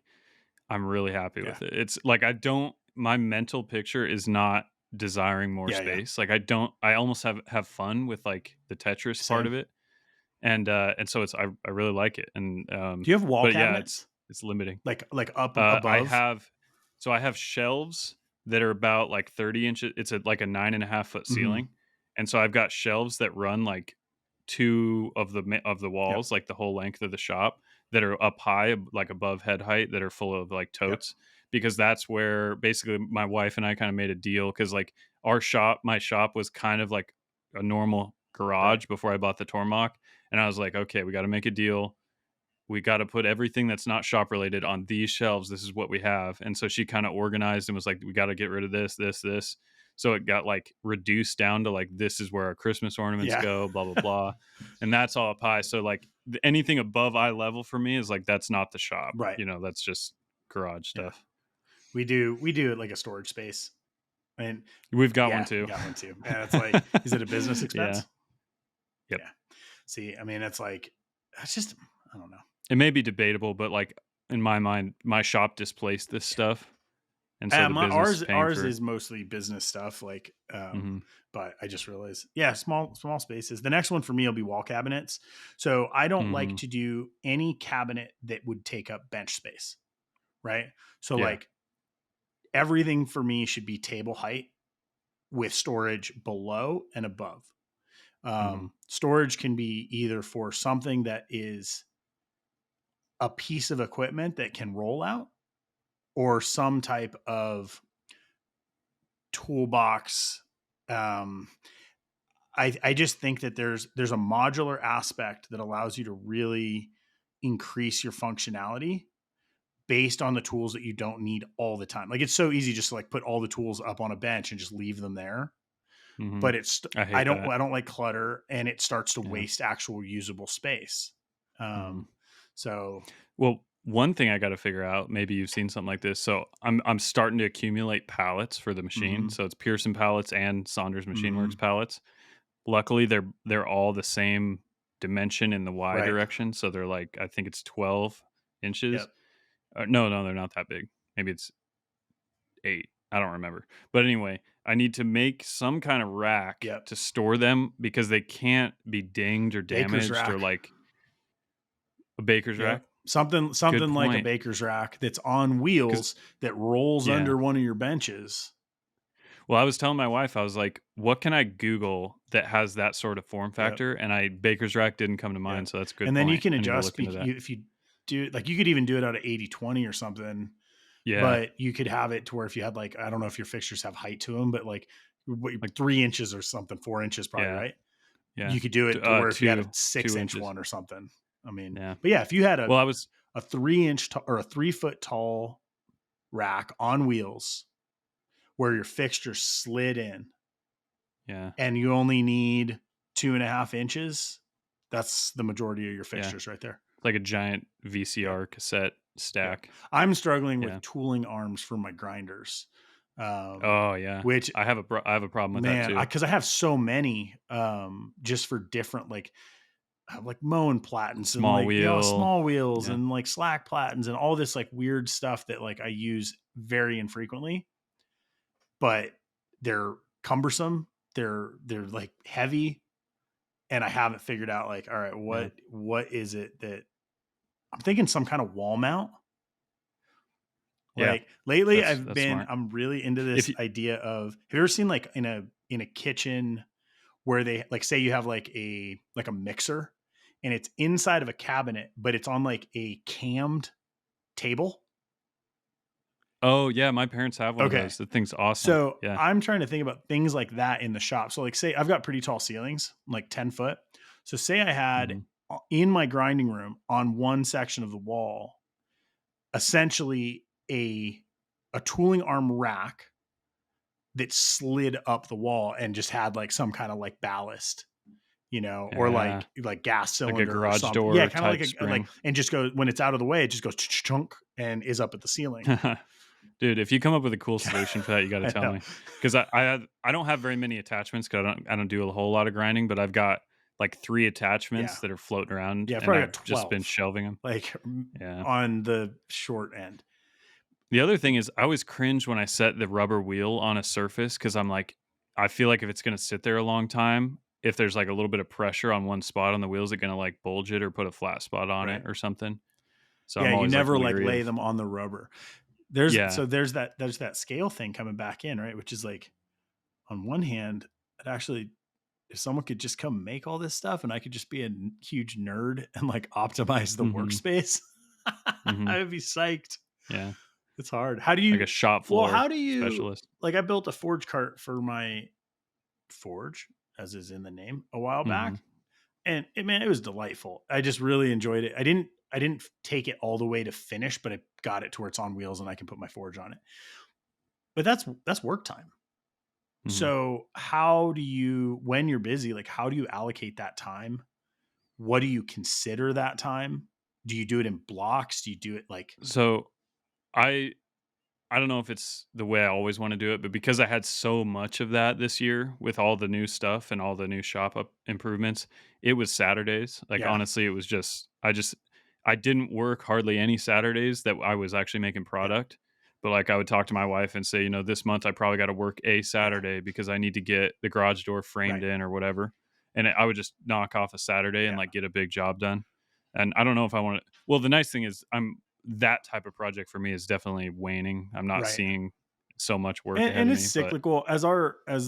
happy Yeah. with it. It's like I don't my mental picture is not desiring more Yeah. Yeah. space. Like I almost have fun with like the Tetris part Same. of it. And so I really like it. And Do you have wall but yeah, cabinets? it's limiting. Like up I above? have so I have shelves that are about like 30 inches. It's like a 9.5 foot Mhm. ceiling. And so I've got shelves that run like two of the Yep. walls, like the whole length of the shop, that are up high, like above head height, that are full of like Yep. totes, because that's where basically my wife and I kind of made a deal, because like my shop was kind of like a normal Right. garage before I bought the Tormach, and I was like, okay, we got to make a deal. We got to put everything that's not shop related on these shelves. This is what we have. And so she kind of organized and was like, we got to get rid of this. So it got like reduced down to like, this is where our Christmas ornaments Yeah. go, blah, blah, blah. And that's all up high. So like anything above eye level for me is like, that's not the shop. Right. That's just garage Yeah. stuff. We do it like a storage space. And We've got one yeah, you too. got one too. And it's like, is it a business Yeah. expense? Yep. Yeah. See, I mean, it's like, it's just, I don't know. It may be debatable, but like in my mind, my shop displaced this stuff. And so the My business is ours paying ours for. is mostly business stuff, like, Hmm. but I just realized, yeah, small spaces. The next one for me will be wall cabinets. So I don't like Hmm. to do any cabinet that would take up bench space, right? So Yeah. like everything for me should be table height with storage below and above. Hmm. Storage can be either for something that is a piece of equipment that can roll out, or some type of toolbox. Um, I just think that there's a modular aspect that allows you to really increase your functionality based on the tools that you don't need all the time. Like it's so easy just to like put all the tools up on a bench and just leave them there. Hmm. But it's I hate that. I don't like clutter, and it starts to Yeah. waste actual usable space. Mhm. Um, so Well, one thing I gotta figure out, maybe you've seen something like this. So I'm starting to accumulate pallets for the machine. mhm, So it's Pearson pallets and Saunders Machine Works mhm, pallets. Luckily, they're all the same dimension in the Y right. direction. So they're like, I think it's 12 inches. Yep. No, they're not that big. Maybe it's 8. I don't remember. But anyway, I need to make some kind of rack Yep. to store them because they can't be dinged or Baker's damaged or rack. like a baker's Yep. rack. Good Something like a point. baker's rack that's on Because wheels that rolls yeah. under one of your benches. Well, I was telling my wife, I was like, "What can I Google that has that sort of form Yep. factor?" And I baker's rack didn't come to Yep. mind, so that's a good And then you point. can I need to adjust look into that. if you do like you could even do it out of 80/20 or something, Yeah, but you could have it to where if you had like I don't know if your fixtures have height to them, but like like 3 inches or something, 4 inches probably, yeah, right? yeah. You could do it to where if you had a 2 6 inch inches. one or something. I mean, Yeah. but yeah, if you had Well, I was a 3 inch or a 3 foot tall rack on wheels where your fixture slid in yeah, and you only need 2.5 inches, that's the majority of your yeah. fixtures right there. Like a giant Yep. VCR cassette Yep. stack. I'm struggling Yeah. with tooling arms for my grinders, Oh, yeah. which I have a problem with that man, too. because I have so many, just for different like mowing platens and Small like wheel. small wheels Yeah, and like slack platens and all this like weird stuff that like I use very infrequently, but they're cumbersome. They're like heavy, and I haven't figured out like all right, yeah. what is it that I'm thinking some kind of wall mount. Yeah, Like lately that's smart. I'm really into If this you idea of have you ever seen like in a kitchen where they like say you have like a mixer and it's inside of a cabinet, but it's on like a cammed table? Oh, yeah, my parents have one of Okay. those. The thing's awesome. So Yeah. I'm trying to think about things like that in the shop. So like say I've got pretty tall ceilings, like 10 foot. So say I had Mhm. in my grinding room on one section of the wall, essentially a tooling arm rack that slid up the wall and just had like some kind of like ballast, or Yeah, like gas like a cylinder or garage something. Yeah, door kind of type like a like spring. and just go when it's out of the way, it just goes chunk and is up at the ceiling. Dude, if you come up with a cool solution for that, you gotta I tell know. me. 'Cause I don't have very many attachments 'cause I don't do a whole lot of grinding, but I've got, like, 3 Yeah. attachments that are floating around, Yeah, I've and probably got I've just been 12, shelving them. like Yeah. on the short end. The other thing is I always cringe when I set the rubber wheel on a surface because 'cause I'm like, I feel like if it's gonna sit there a long time, if there's, like, a little bit of pressure on one spot on the wheel, is it gonna, like, bulge it or put a flat spot on it Right. or something? So Yeah, I'm you always, like, never like leery lay of them on the rubber. yeah. There's that scale thing coming back in, right? Which is like on one hand, it actually if someone could just come make all this stuff and I could just be a huge nerd and like optimize the Mhm. workspace, Mhm. I would be psyched. Yeah. It's hard. How do Like you a shop well, floor how do you specialist. like I built a forge cart for my forge, as is in the name, a while Mhm. back. And it was delightful. I just really enjoyed it. I didn't take it all the way to finish, but I got it to where it's on wheels and I can put my forge on it. But that's work time. Mhm. So how do you when you're busy, like how do you allocate that time? What do you consider that time? Do you do it in blocks? Do you do it like So, I I don't know if it's the way I always wanna do it, but because I had so much of that this year with all the new stuff and all the new shop up improvements, it was Saturdays. Like, yeah, honestly, it was just I didn't work hardly any Saturdays that I was actually making yeah, product, but, like, I would talk to my wife and say, "This month I probably gotta work a yeah, Saturday because I need to get the garage door framed right. in or whatever," and I would just knock off a Saturday and, Yeah, like, get a big job done, and I don't know if I wanna well, the nice thing is that type of project for me is definitely waning. I'm not right. seeing so much work ahead And of it's me, but cyclical as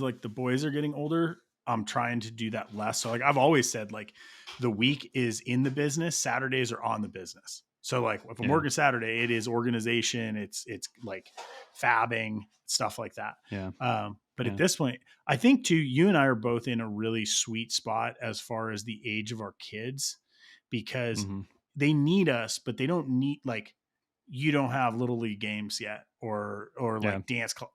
like the boys are getting older. I'm trying to do that less. So like I've always said, like the week is in the business, Saturdays are on the business. So like if I'm yeah, working Saturday, it is organization, it's like fabbing stuff like that. yeah, But at yeah, this point, I think too, you and I are both in a really sweet spot as far as the age of our kids because hmm they need us, but they don't need like you don't have little league games yet or yeah, like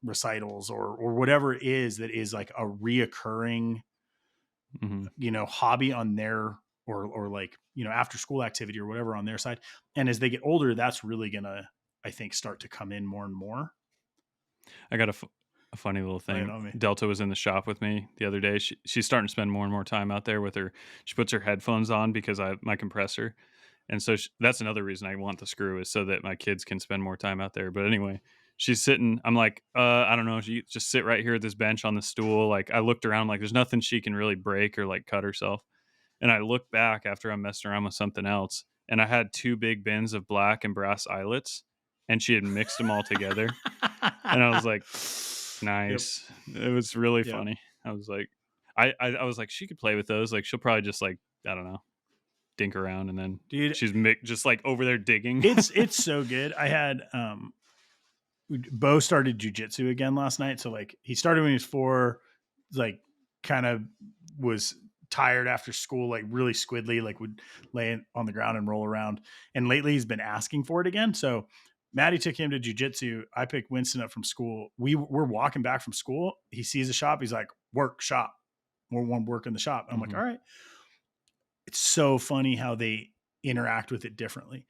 recitals or whatever it is that is like a reoccurring hmm hobby on their or like after school activity or whatever on their side. And as they get older, that's really gonna I think start to come in more and more. I got a funny little Lay it thing. on me. Delta was in the shop with me the other day. She's starting to spend more and more time out there with her. She puts her headphones on because I have my compressor, and so that's another reason I want the screw is so that my kids can spend more time out there. But anyway, she's sitting. I'm like, I don't know. She just sit right here at this bench on the stool. Like I looked around, like there's nothing she can really break or like cut herself. And I looked back after I messed around with something else, and I had 2 big bins of black and brass eyelets, and she had mixed them all together. And I was like, Yep. "Nice." It was really Yep. funny. I was like I was like, "She could play with those." Like, she'll probably just, like, I don't know, dink around, and then Dude, she's just, like, over there digging. it's so good. I had Bo started jujitsu again last night. So like he started when he was 4, like kind of was tired after school, like really squiddly, like would lay on the ground and roll around. And lately he's been asking for it again. So Maddie took him to jujitsu. I picked Winston up from school. We're walking back from school. He sees a shop. He's like, work shop. More one work in the shop. And I'm like, Mhm. all right. It's so funny how they interact with it differently.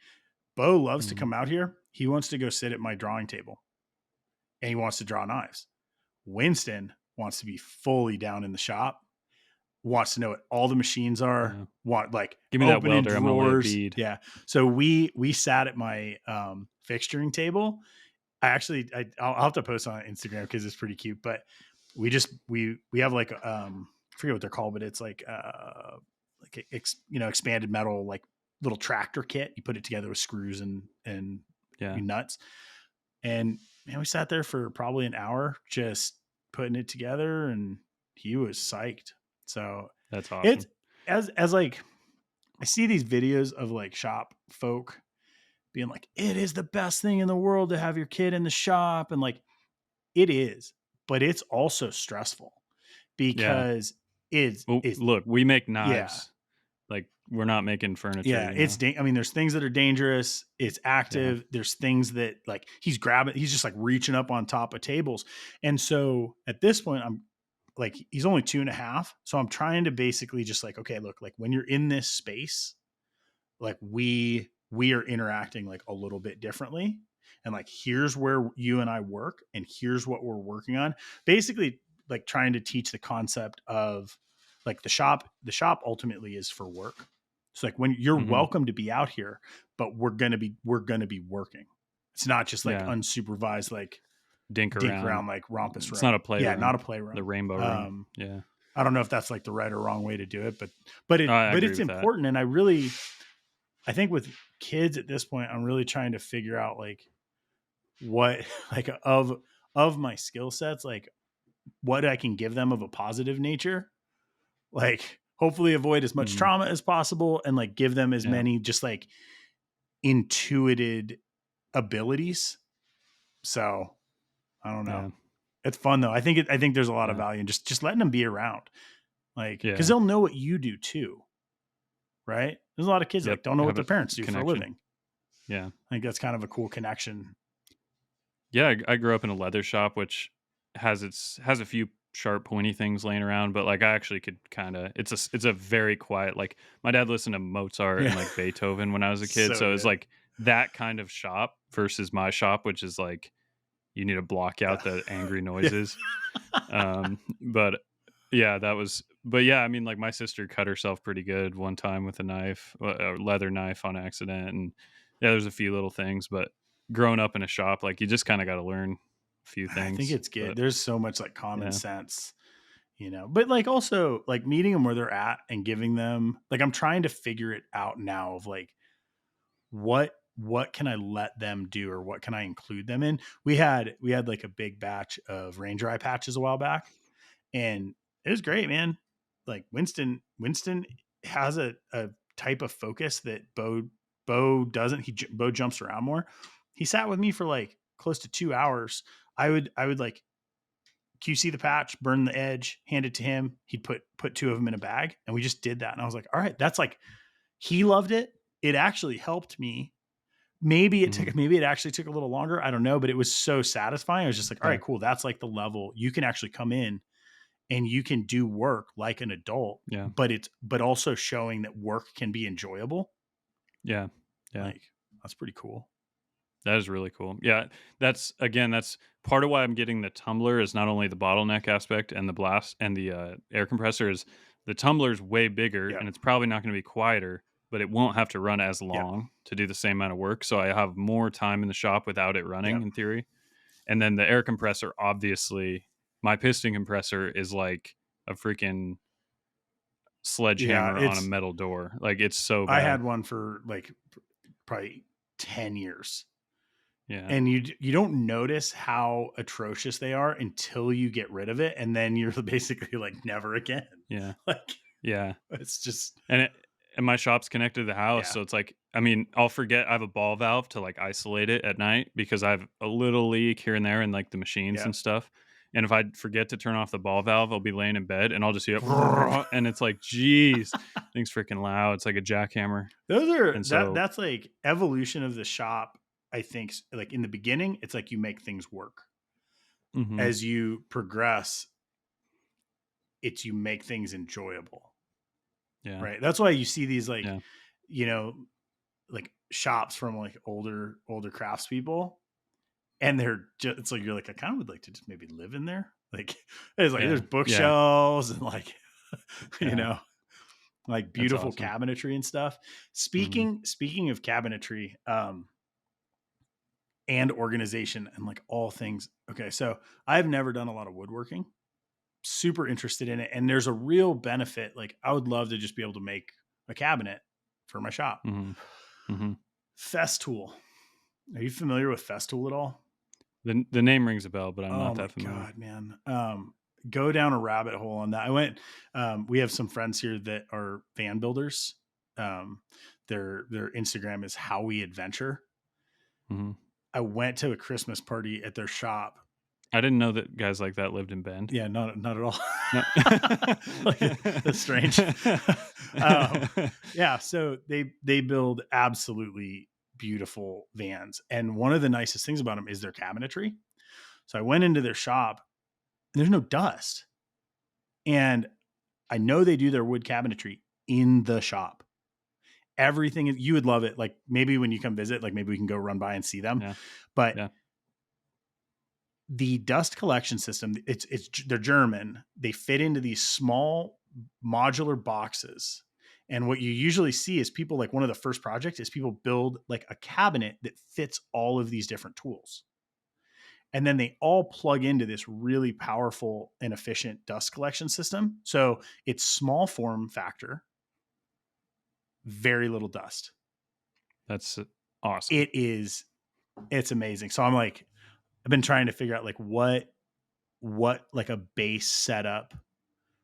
Bo loves to Mhm. come out here. He wants to go sit at my drawing table and he wants to draw knives. Winston wants to be fully down in the shop, wants to know what all the machines are, Yeah. want like "Give me that opening welder, I'm gonna lay a drawers. bead." Yeah. So we sat at my fixturing table. I'll have to post on Instagram because it's pretty cute. But we have like I forget what they're called, but it's like expanded metal like little tractor kit. You put it together with screws and Yeah. nuts. And man, we sat there for probably an hour just putting it together, and he was psyched. So That's it's awesome. as like I see these videos of like shop folk being like, it is the best thing in the world to have your kid in the shop. And like it is, but it's also stressful Yeah. because Well, it's look, we make yeah. knives. Like, we're not making furniture, Yeah, you it's know? I mean, there's things that are dangerous. It's Yeah. active. There's things that like he's just like reaching up on top of tables. And so at this point, I'm like, he's only 2.5. So I'm trying to basically just like, okay, look, like when you're in this space, like we are interacting like a little bit differently. And like here's where you and I work, and here's what we're working on. Basically, like trying to teach the concept of like the shop ultimately is for work. It's like when you're Mhm. welcome to be out here, but we're gonna be working. It's not just like Yeah. unsupervised, like Dink dink around. around like rompus It's not room. a Yeah, not playroom. a The playroom. rainbow room. Um, Yeah. I don't know if that's like the right or wrong way to do it, but it I but agree it's with that. important. And I think with kids at this point, I'm really trying to figure out like what like of my skill sets, like what I can give them of a positive nature, like hopefully avoid as much Mhm. trauma as possible and like give them as Yeah. many just like intuited abilities. So I don't know. Yeah. It's fun though. I think there's a lot of Yeah. value in just letting them be around. Like, because Yeah. they'll know what you do too, right? There's a lot of kids that Yep. like don't know what Have their a parents do for a connection. living. Yeah. I think that's kind of a cool connection. Yeah, I grew up in a leather shop, which has a few sharp, pointy things laying around, but, like, I actually could kinda it's a very quiet like, my dad listened to Mozart and, Yeah. like, Beethoven when I was a kid, So so it's good. like that kind of shop versus my shop, which is, like, you need to block Yeah. out the angry Yeah. noises. But yeah, but yeah, I mean, like, my sister cut herself pretty good one time with a leather knife on accident, and yeah, there's a few little things, but growing up in a shop, like, you just kinda gotta learn a few I think things, it's good. but There's so much like common yeah. sense, but like also like meeting them where they're at and giving them like I'm trying to figure it out now of like what can I let them do or what can I include them in? We had like a big batch of rain dry patches a while back, and it was great, man. Like Winston has a type of focus that Bo doesn't. Bo jumps around more. He sat with me for like close to 2 hours. I would like QC the patch, burn the edge, hand it to him. He'd put two of them in a bag, and we just did that. And I was like, all right, that's like he loved it. It actually helped me. Mhm. Maybe it actually took a little longer. I don't know, but it was so satisfying. I was just like, all Yeah. right, cool. That's like the level you can actually come in and you can do work like an adult, Yeah. but also showing that work can be enjoyable. Yeah. Yeah. Like that's pretty cool. That is really cool. Yeah, that's part of why I'm getting the tumbler is not only the bottleneck aspect and the blast and the, air compressor is the tumbler's way bigger, Yep. and it's probably not gonna be quieter, but it won't have to run as Yep. long to do the same amount of work, so I have more time in the shop without it running Yep. in theory, And then the air compressor, obviously, my piston compressor is like a freaking Yeah, sledgehammer on a it's metal door. Like it's so I bad. had one for like probably 10 years. Yeah. And you don't notice how atrocious they are until you get rid of it, and then you're basically like never again. Yeah. Like Yeah. it's just And and my shop's connected to the house, yeah, so it's like, I mean, I'll forget I have a ball valve to like isolate it at night because I have a little leak here and there in like the machines yeah. and stuff. And if I forget to turn off the ball valve, I'll be laying in bed and I'll just hear it, and it's like, geez, thing's freaking loud. It's like a jackhammer. Those are And so, that's like evolution of the shop. I think like in the beginning, it's like you make things work. hmm, As you progress, it's you make things enjoyable, yeah, right? That's why you see these like, yeah, you know, like shops from like older craftspeople, and they're just it's like you're like I kind of would like to just maybe live in there. Like it's like there's yeah, yeah, bookshelves and like you yeah. know like That's beautiful awesome. cabinetry and stuff. Hmm. Speaking of cabinetry, and organization and like all things. Okay, so I've never done a lot of woodworking. Super interested in it, and there's a real benefit. Like I would love to just be able to make a cabinet for my shop. Hmm. Hmm. Festool. Are you familiar with Festool at all? The name rings a bell, but I'm Oh not my that familiar. god, man. Go down a rabbit hole on that. I went we have some friends here that are van builders. Um their Instagram is How We Adventure. Hmm. I went to a Christmas party at their shop. I didn't know that guys like that lived in Bend. Yeah, not at all. No. Like that's strange. um yeah, so they build absolutely beautiful vans. And one of the nicest things about them is their cabinetry. So I went into their shop and there's no dust. And I know they do their wood cabinetry in the shop. Everything is, you would love it. Like maybe when you come visit, like maybe we can go run by and see them. Yeah, But yeah. the dust collection system, it's they're German. They fit into these small modular boxes. And what you usually see is people like one of the first projects is people build like a cabinet that fits all of these different tools. And then they all plug into this really powerful and efficient dust collection system. So it's small form factor, very little dust. That's awesome. It is, it's amazing. So I'm like, I've been trying to figure out like what like a base setup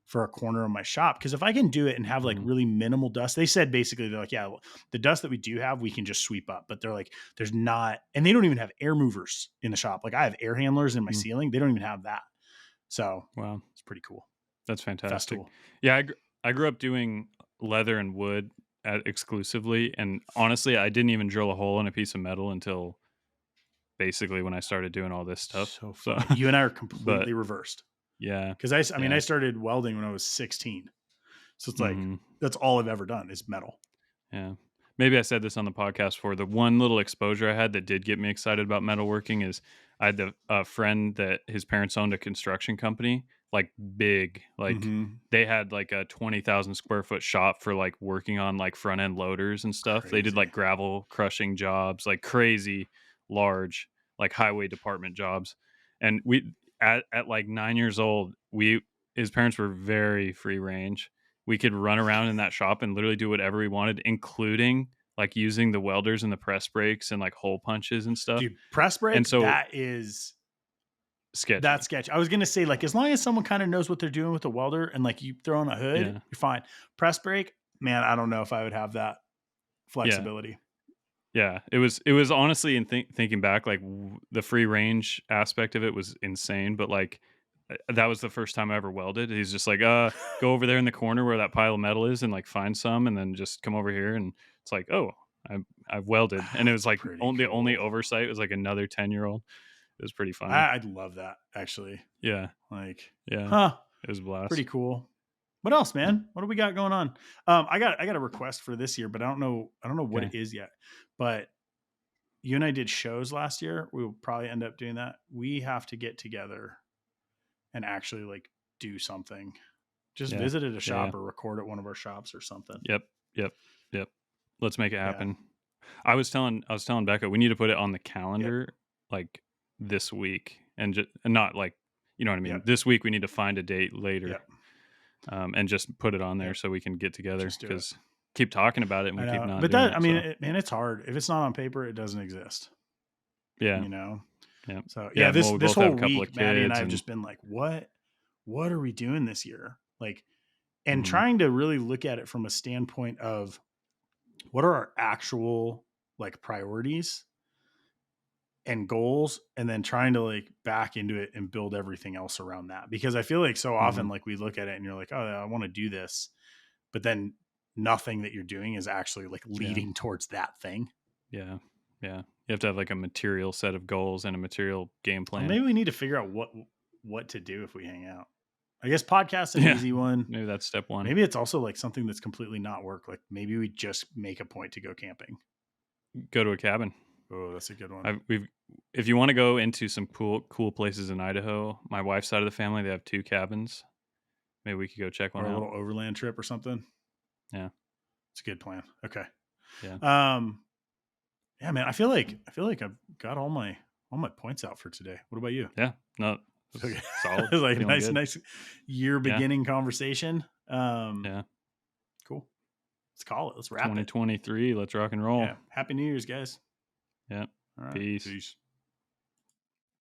for a corner of my shop. Cause if I can do it and have like Mhm, really minimal dust, they said basically they're like, yeah, well, the dust that we do have, we can just sweep up. But they're like, there's not, and they don't even have air movers in the shop. Like I have air handlers in my mhm. ceiling. They don't even have that. So Wow, it's pretty cool. that's fantastic. Festool. Yeah, I grew up doing leather and wood exclusively, and honestly, I didn't even drill a hole in a piece of metal until basically when I started doing all this stuff. So So, funny. You and I are but completely reversed. yeah, Cause I mean, yeah, I started welding when I was 16. So it's like, mhm, that's all I've ever done is metal. yeah. Maybe I said this on the podcast before. The one little exposure I had that did get me excited about metalworking is I had a friend that his parents owned a construction company, like big, like Mm-hmm. they had like a 20,000 square foot shop for like working on like front end loaders and stuff. They did Crazy. like gravel crushing jobs, like crazy large, like highway department jobs. And we, at like 9 years old, his parents were very free range. We could run around in that shop and literally do whatever we wanted, including like using the welders and the press brakes and like hole punches and stuff. Dude, press And brake, so that's sketchy. sketch. I was gonna say, like, as long as someone kind of knows what they're doing with the welder and like you throw on a hood, Yeah. you're fine. Press brake, man, I don't know if I would have that Yeah. flexibility. Yeah. It was honestly, in thinking back, like the free range aspect of it was insane. But like that was the first time I ever welded. He's just like, go over there in the corner where that pile of metal is and like find some and then just come over here. And it's like, oh, I've welded. And it was That's like pretty the only cool. oversight was like another 10-year-old. It was pretty funny. I'd love that actually. Yeah. Like, Yeah. huh? It was a Pretty blast. cool. What else, man? What do we got going on? I got a request for this year, but I don't know what Okay. it is yet. But you and I did shows last year. We will probably end up doing that. We have to get together and actually like do something. Just Yeah. visit at a Yeah. Yeah. shop or record at one of our shops or something. Yep. Yep. Yep. Let's make it Yeah. happen. I was telling Becca we need to put it on the Yep. calendar, like this week, and not like, you know what I mean? Yep. This week we need to find a date later, Yep. and just put it on there Yep. so we can get together Just do it. because keep talking about it and I we keep know. not But doing that, I it. mean, So man, it's hard. If it's not on paper, it doesn't exist, yeah, you know? yeah, So yeah, yeah. this Well, we this both have whole a couple of week, Maddie and I kids, have and just been like, what are we doing this year? Like, and mhm, trying to really look at it from a standpoint of what are our actual like priorities and goals, and then trying to like back into it and build everything else around that. Because I feel like so mhm, often like we look at it and you're like, oh, I want to do this, but then nothing that you're doing is actually like yeah, leading towards that thing. yeah, yeah. You have to have like a material set of goals and a material game Or plan. maybe we need to figure out what to do if we hang out. I guess podcast's an Yeah, easy one. maybe that's step one. Maybe it's also like something that's completely not work. Like maybe we just make a point to go camping. Go to a cabin. Oh, that's a good one. We've if you want to go into some cool places in Idaho, my wife's side of the family, they have 2 cabins. Maybe we could go check Or one a out. little overland trip or something. Yeah, It's a good plan. Okay. yeah, Um, yeah, man, I feel like I've got all my points out for today. What about you? yeah. No, So, it's solid. like Feeling good. nice year Yeah, beginning conversation. yeah. Cool. Let's call it. Let's wrap it. 2023. Let's rock and roll. Yeah. Happy New Year's, guys. Yeah. All right. Peace. Peace.